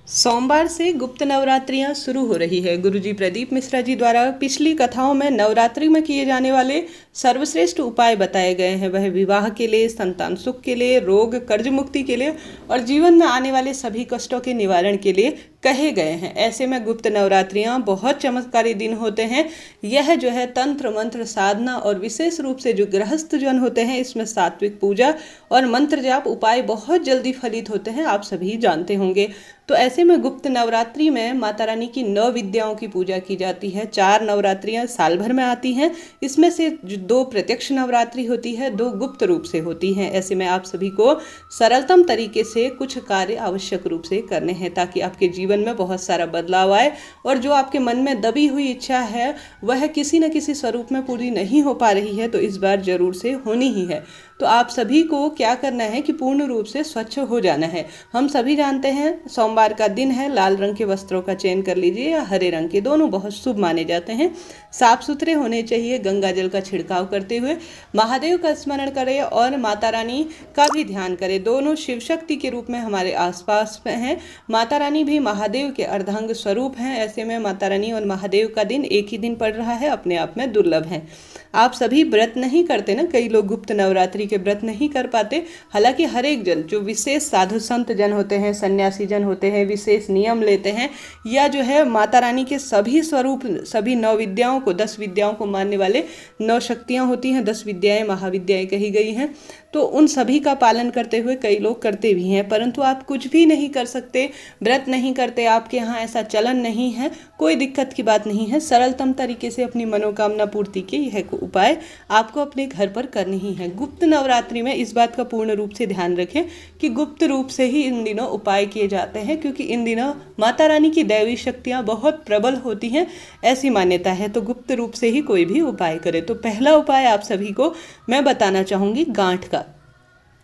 सोमवार से गुप्त नवरात्रियां शुरू हो रही है। गुरुजी प्रदीप मिश्रा जी द्वारा पिछली कथाओं में नवरात्रि में किए जाने वाले सर्वश्रेष्ठ उपाय बताए गए हैं। वह विवाह के लिए, संतान सुख के लिए, रोग कर्ज मुक्ति के लिए और जीवन में आने वाले सभी कष्टों के निवारण के लिए कहे गए हैं। ऐसे में गुप्त नवरात्रियां बहुत चमत्कारी दिन होते हैं। यह जो है तंत्र मंत्र साधना और विशेष रूप से जो गृहस्थ जन होते हैं, इसमें सात्विक पूजा और मंत्र जाप उपाय बहुत जल्दी फलित होते हैं, आप सभी जानते होंगे। तो ऐसे में गुप्त नवरात्रि में माता रानी की 9 विद्याओं की पूजा की जाती है। 4 नवरात्रियां साल भर में आती हैं। इसमें से 2 प्रत्यक्ष नवरात्रि होती है, 2 गुप्त रूप से होती हैं। ऐसे में आप सभी को सरलतम तरीके से कुछ कार्य आवश्यक रूप से करने हैं ताकि आपके जीवन में बहुत सारा बदलाव आए और जो आपके मन में दबी हुई इच्छा है वह किसी न किसी स्वरूप में पूरी नहीं हो पा रही है, तो इस बार जरूर से होनी ही है। तो आप सभी को क्या करना है कि पूर्ण रूप से स्वच्छ हो जाना है। हम सभी जानते हैं सोमवार का दिन है, लाल रंग के वस्त्रों का चयन कर लीजिए या हरे रंग के, दोनों बहुत शुभ माने जाते हैं। साफ सुथरे होने चाहिए। गंगा जल का छिड़काव करते हुए महादेव का स्मरण करें और माता रानी का भी ध्यान करें। दोनों शिव शक्ति के रूप में हमारे आसपास में हैं। माता रानी भी महादेव के अर्धांग स्वरूप हैं। ऐसे में माता रानी और महादेव का दिन एक ही दिन पड़ रहा है, अपने आप में दुर्लभ है। आप सभी व्रत नहीं करते ना, कई लोग गुप्त नवरात्रि के व्रत नहीं कर पाते। हालांकि हर एक जन जो विशेष साधु संत जन होते हैं, सन्यासी जन होते हैं, विशेष नियम लेते हैं या जो है माता रानी के सभी स्वरूप, सभी 9 विद्याओं को, 10 विद्याओं को मानने वाले 9 शक्तियाँ होती हैं, 10 विद्याएं महाविद्याएं कही गई हैं, तो उन सभी का पालन करते हुए कई लोग करते भी हैं। परंतु आप कुछ भी नहीं कर सकते, व्रत नहीं करते, आपके यहाँ ऐसा चलन नहीं है, कोई दिक्कत की बात नहीं है। सरलतम तरीके से अपनी मनोकामना पूर्ति के यह उपाय आपको अपने घर पर करनी ही है। गुप्त नवरात्रि में इस बात का पूर्ण रूप से ध्यान रखें कि गुप्त रूप से ही इन दिनों उपाय किए जाते हैं, क्योंकि इन दिनों माता रानी की दैवी शक्तियाँ बहुत प्रबल होती हैं, ऐसी मान्यता है। तो गुप्त रूप से ही कोई भी उपाय करे। तो पहला उपाय आप सभी को मैं बताना चाहूँगी गांठ का।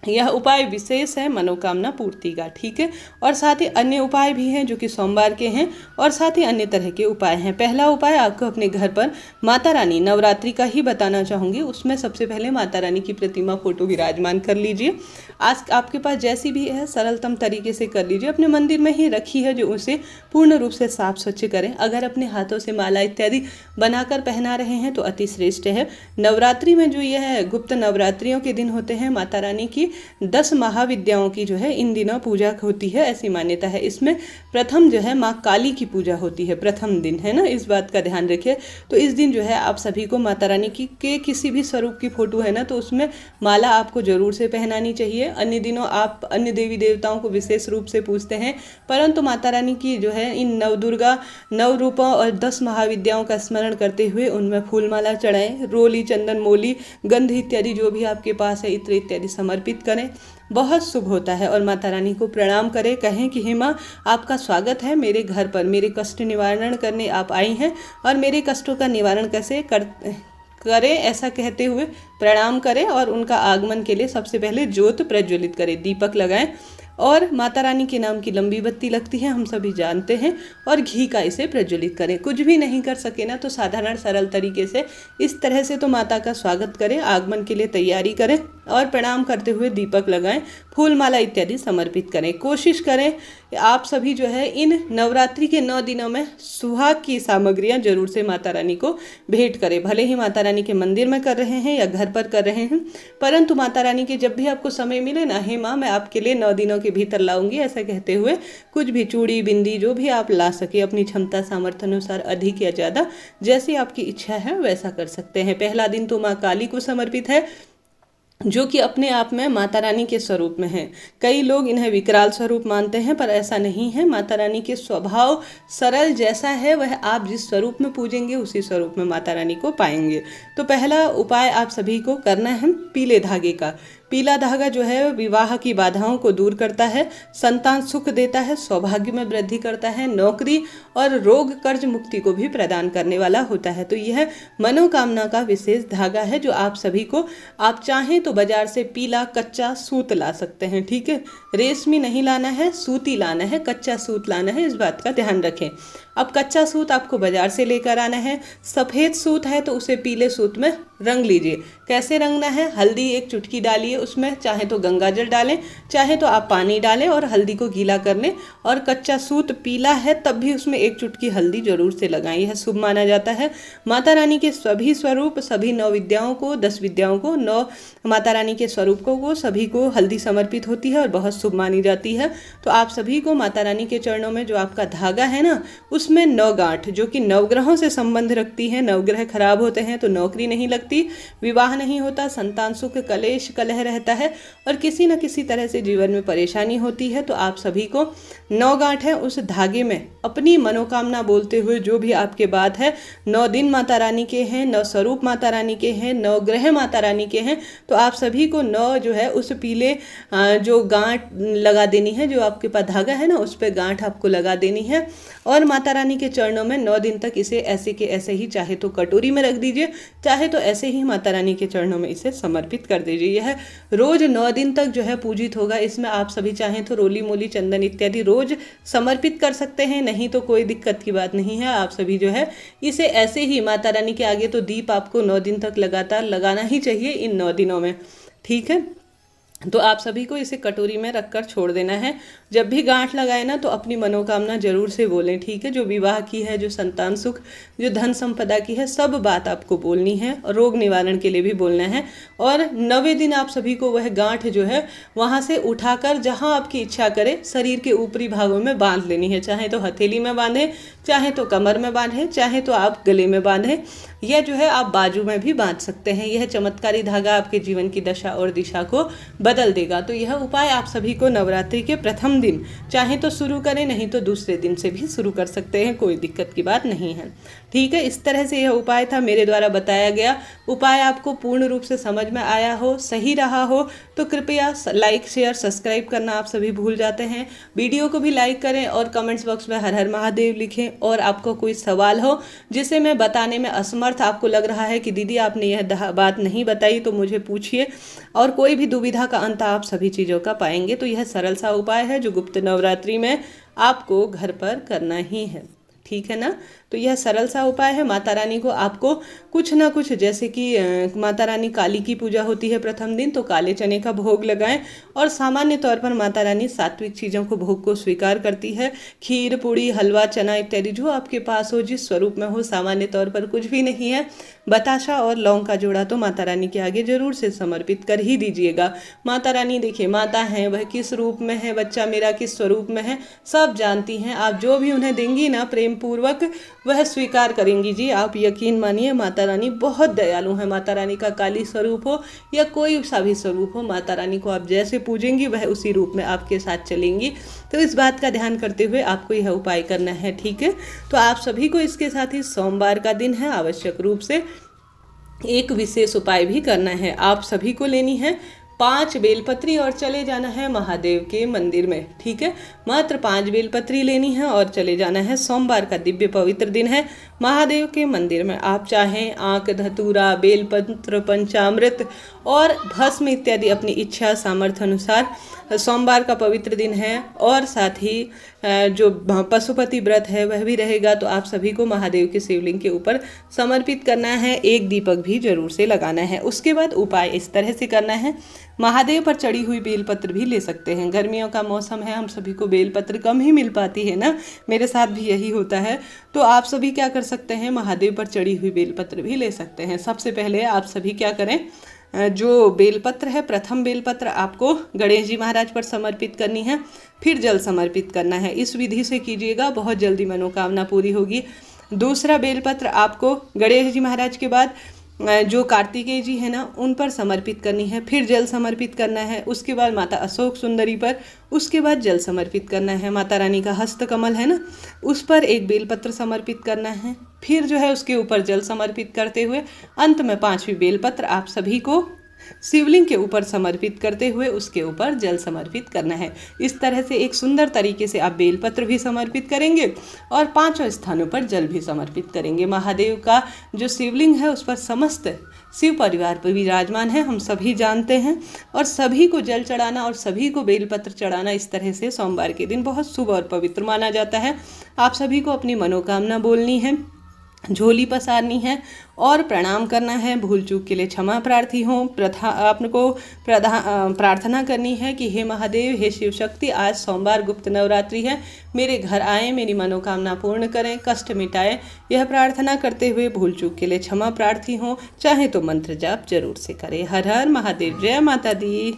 यह उपाय विशेष है मनोकामना पूर्ति का, ठीक है। और साथ ही अन्य उपाय भी हैं जो कि सोमवार के हैं और साथ ही अन्य तरह के उपाय हैं। पहला उपाय आपको अपने घर पर माता रानी नवरात्रि का ही बताना चाहूँगी। उसमें सबसे पहले माता रानी की प्रतिमा फोटो विराजमान कर लीजिए। आज आपके पास जैसी भी है सरलतम तरीके से कर लीजिए। अपने मंदिर में ही रखी है जो उसे पूर्ण रूप से साफ स्वच्छ करें। अगर अपने हाथों से माला इत्यादि बनाकर पहना रहे हैं तो अति श्रेष्ठ है। नवरात्रि में जो यह गुप्त नवरात्रियों के दिन होते हैं, माता रानी की 10 महाविद्याओं की जो है इन दिनों पूजा होती है, ऐसी मान्यता है। इसमें प्रथम जो है माँ काली की पूजा होती है, प्रथम दिन है ना, इस बात का ध्यान रखिए। तो इस दिन जो है आप सभी को माता रानी की के किसी भी स्वरूप की फोटो है ना, तो उसमें माला आपको जरूर से पहनानी चाहिए। अन्य दिनों आप अन्य देवी देवताओं को विशेष रूप से पूजते हैं, परंतु माता रानी की जो है इन नवदुर्गा, 9 रूपों और 10 महाविद्याओं का स्मरण करते हुए उनमें फूलमाला चढ़ाएं। रोली, चंदन, मोली, गंध इत्यादि जो भी आपके पास है, इत्र इत्यादि समर्पित करें, बहुत शुभ होता है। और माता रानी को प्रणाम करें, कहें कि हे माँ, आपका स्वागत है मेरे घर पर, मेरे कष्ट निवारण करने आप आई हैं और मेरे कष्टों का निवारण कैसे करें, ऐसा कहते हुए प्रणाम करें। और उनका आगमन के लिए सबसे पहले ज्योत प्रज्वलित करें, दीपक लगाएं और माता रानी के नाम की लंबी बत्ती लगती है, हम सभी जानते हैं, और घी का इसे प्रज्वलित करें। कुछ भी नहीं कर सके ना तो साधारण सरल तरीके से इस तरह से तो माता का स्वागत करें, आगमन के लिए तैयारी करें और प्रणाम करते हुए दीपक लगाएं, फूल माला इत्यादि समर्पित करें। कोशिश करें आप सभी जो है इन नवरात्रि के 9 दिनों में सुहाग की सामग्रियां जरूर से माता रानी को भेंट करें। भले ही माता रानी के मंदिर में कर रहे हैं या घर पर कर रहे हैं, परंतु माता रानी के जब भी आपको समय मिले ना, हे माँ, मैं आपके लिए 9 दिनों के भीतर लाऊंगी, ऐसा कहते हुए कुछ भी चूड़ी, बिंदी जो भी आप ला सके अपनी क्षमता सामर्थ्य अनुसार, अधिक या ज़्यादा, जैसी आपकी इच्छा है वैसा कर सकते हैं। पहला दिन तो माँ काली को समर्पित है, जो कि अपने आप में माता रानी के स्वरूप में है। कई लोग इन्हें विकराल स्वरूप मानते हैं, पर ऐसा नहीं है। माता रानी के स्वभाव सरल जैसा है, वह आप जिस स्वरूप में पूजेंगे उसी स्वरूप में माता रानी को पाएंगे। तो पहला उपाय आप सभी को करना है पीले धागे का। पीला धागा जो है विवाह की बाधाओं को दूर करता है, संतान सुख देता है, सौभाग्य में वृद्धि करता है, नौकरी और रोग कर्ज मुक्ति को भी प्रदान करने वाला होता है। तो यह मनोकामना का विशेष धागा है जो आप सभी को, आप चाहें तो बाजार से पीला कच्चा सूत ला सकते हैं, ठीक है। रेशमी नहीं लाना है, सूती लाना है, कच्चा सूत लाना है, इस बात का ध्यान रखें। अब कच्चा सूत आपको बाजार से लेकर आना है। सफ़ेद सूत है तो उसे पीले सूत में रंग लीजिए। कैसे रंगना है, हल्दी एक चुटकी डालिए उसमें, चाहे तो गंगा जल डालें, चाहे तो आप पानी डालें और हल्दी को गीला कर लें। और कच्चा सूत पीला है तब भी उसमें एक चुटकी हल्दी जरूर से लगाएं, यह शुभ माना जाता है। माता रानी के सभी स्वरूप, सभी 9 विद्याओं को, 10 विद्याओं को, 9 माता रानी के स्वरूपों को, सभी को हल्दी समर्पित होती है और बहुत शुभ मानी जाती है। तो आप सभी को माता रानी के चरणों में जो आपका धागा है ना, उसमें 9 गांठ, जो कि नवग्रहों से संबंध रखती है। नवग्रह खराब होते हैं तो नौकरी नहीं लगती, विवाह नहीं होता, संतान सुख, कलेश कलह रहता है और किसी न किसी तरह से जीवन में परेशानी होती है। तो आप सभी को 9 गांठ है, उस धागे में अपनी मनोकामना बोलते हुए जो भी आपके बात है, 9 दिन माता रानी के हैं, 9 स्वरूप माता रानी के हैं, 9 ग्रह माता रानी के हैं, तो आप सभी को 9 जो है उस पीले जो गांठ लगा देनी है, जो आपके पास धागा है ना उस पर गांठ आपको लगा देनी है। और माता रानी के चरणों में 9 दिन तक इसे ऐसे के ऐसे ही, चाहे तो कटोरी में रख दीजिए, चाहे तो ऐसे ही माता रानी के चरणों में इसे समर्पित कर दीजिए। यह रोज 9 दिन तक जो है पूजित होगा। इसमें आप सभी चाहें तो रोली मोली चंदन इत्यादि रोज समर्पित कर सकते हैं, नहीं तो कोई दिक्कत की बात नहीं है। आप सभी जो है इसे ऐसे ही माता रानी के आगे तो दीप आपको 9 दिन तक लगातार लगाना ही चाहिए इन 9 दिनों में, ठीक है। तो आप सभी को इसे कटोरी में रखकर छोड़ देना है। जब भी गांठ लगाए ना तो अपनी मनोकामना जरूर से बोलें, ठीक है। जो विवाह की है, जो संतान सुख, जो धन संपदा की है, सब बात आपको बोलनी है और रोग निवारण के लिए भी बोलना है। और 9वें दिन आप सभी को वह गांठ जो है वहाँ से उठाकर जहाँ आपकी इच्छा करे शरीर के ऊपरी भागों में बांध लेनी है। चाहे तो हथेली में बांधें, चाहे तो कमर में बांधें, चाहे तो आप गले में बांधें, यह जो है आप बाजू में भी बांध सकते हैं। यह चमत्कारी धागा आपके जीवन की दशा और दिशा को बदल देगा। तो यह उपाय आप सभी को नवरात्रि के प्रथम दिन चाहे तो शुरू करें, नहीं तो दूसरे दिन से भी शुरू कर सकते हैं, कोई दिक्कत की बात नहीं है, ठीक है। इस तरह से यह उपाय था मेरे द्वारा बताया गया। उपाय आपको पूर्ण रूप से समझ में आया हो, सही रहा हो तो कृपया लाइक शेयर सब्सक्राइब करना आप सभी भूल जाते हैं। वीडियो को भी लाइक करें और कमेंट्स बॉक्स में हर हर महादेव लिखें। और आपको कोई सवाल हो जिसे मैं बताने में असमर्थ आपको लग रहा है कि दीदी आपने यह बात नहीं बताई, तो मुझे पूछिए और कोई भी दुविधा का अंत आप सभी चीज़ों का पाएंगे। तो यह सरल सा उपाय है जो गुप्त नवरात्रि में आपको घर पर करना ही है, ठीक है ना। तो यह सरल सा उपाय है। माता रानी को आपको कुछ ना कुछ, जैसे कि माता रानी काली की पूजा होती है प्रथम दिन, तो काले चने का भोग लगाएं। और सामान्य तौर पर माता रानी सात्विक चीज़ों को भोग को स्वीकार करती है। खीर, पूड़ी, हलवा, चना इत्यादि जो आपके पास हो, जिस स्वरूप में हो, सामान्य तौर पर कुछ भी नहीं है, बताशा और लौंग का जोड़ा तो माता रानी के आगे जरूर से समर्पित कर ही दीजिएगा। माता रानी देखिए माता हैं, वह किस रूप में है, बच्चा मेरा किस स्वरूप में है, सब जानती हैं। आप जो भी उन्हें देंगी ना प्रेम पूर्वक वह स्वीकार करेंगी जी। आप यकीन मानिए माता रानी बहुत दयालु है। माता रानी का काली स्वरूप हो या कोई सा भी स्वरूप हो, माता रानी को आप जैसे पूजेंगी वह उसी रूप में आपके साथ चलेंगी। तो इस बात का ध्यान करते हुए आपको यह उपाय करना है, ठीक है। तो आप सभी को इसके साथ ही सोमवार का दिन है, आवश्यक रूप से एक विशेष उपाय भी करना है। आप सभी को लेनी है 5 बेलपत्री और चले जाना है महादेव के मंदिर में, ठीक है। मात्र 5 बेलपत्री लेनी है और चले जाना है। सोमवार का दिव्य पवित्र दिन है, महादेव के मंदिर में आप चाहें आंक, धतूरा, बेलपत्र, पंचामृत और भस्म इत्यादि अपनी इच्छा सामर्थ्य अनुसार, सोमवार का पवित्र दिन है और साथ ही जो पशुपति व्रत है वह भी रहेगा। तो आप सभी को महादेव के शिवलिंग के ऊपर समर्पित करना है, एक दीपक भी जरूर से लगाना है। उसके बाद उपाय इस तरह से करना है, महादेव पर चढ़ी हुई बेलपत्र भी ले सकते हैं। गर्मियों का मौसम है, हम सभी को बेलपत्र कम ही मिल पाती है ना, मेरे साथ भी यही होता है। तो आप सभी क्या कर सकते हैं, महादेव पर चढ़ी हुई बेलपत्र भी ले सकते हैं। सबसे पहले आप सभी क्या करें, जो बेलपत्र है, प्रथम बेलपत्र आपको गणेश जी महाराज पर समर्पित करनी है, फिर जल समर्पित करना है। इस विधि से कीजिएगा, बहुत जल्दी मनोकामना पूरी होगी। दूसरा बेलपत्र आपको गणेश जी महाराज के बाद जो कार्तिकेय जी है ना उन पर समर्पित करनी है, फिर जल समर्पित करना है। उसके बाद माता अशोक सुंदरी पर, उसके बाद जल समर्पित करना है। माता रानी का हस्त कमल है ना उस पर एक बेलपत्र समर्पित करना है, फिर जो है उसके ऊपर जल समर्पित करते हुए अंत में 5वीं बेलपत्र आप सभी को शिवलिंग के ऊपर समर्पित करते हुए उसके ऊपर जल समर्पित करना है। इस तरह से एक सुंदर तरीके से आप बेलपत्र भी समर्पित करेंगे और 5 स्थानों पर जल भी समर्पित करेंगे। महादेव का जो शिवलिंग है उस पर समस्त शिव परिवार पर विराजमान है, हम सभी जानते हैं। और सभी को जल चढ़ाना और सभी को बेलपत्र चढ़ाना इस तरह से सोमवार के दिन बहुत शुभ और पवित्र माना जाता है। आप सभी को अपनी मनोकामना बोलनी है झोली पसारनी है और प्रणाम करना है। भूल चूक के लिए क्षमा प्रार्थी हों। प्रार्थना करनी है कि हे महादेव, हे शिव शक्ति, आज सोमवार गुप्त नवरात्रि है, मेरे घर आए, मेरी मनोकामना पूर्ण करें, कष्ट मिटाएं। यह प्रार्थना करते हुए भूल चूक के लिए क्षमा प्रार्थी हों। चाहे तो मंत्र जाप जरूर से करें। हर हर महादेव, जय माता दी।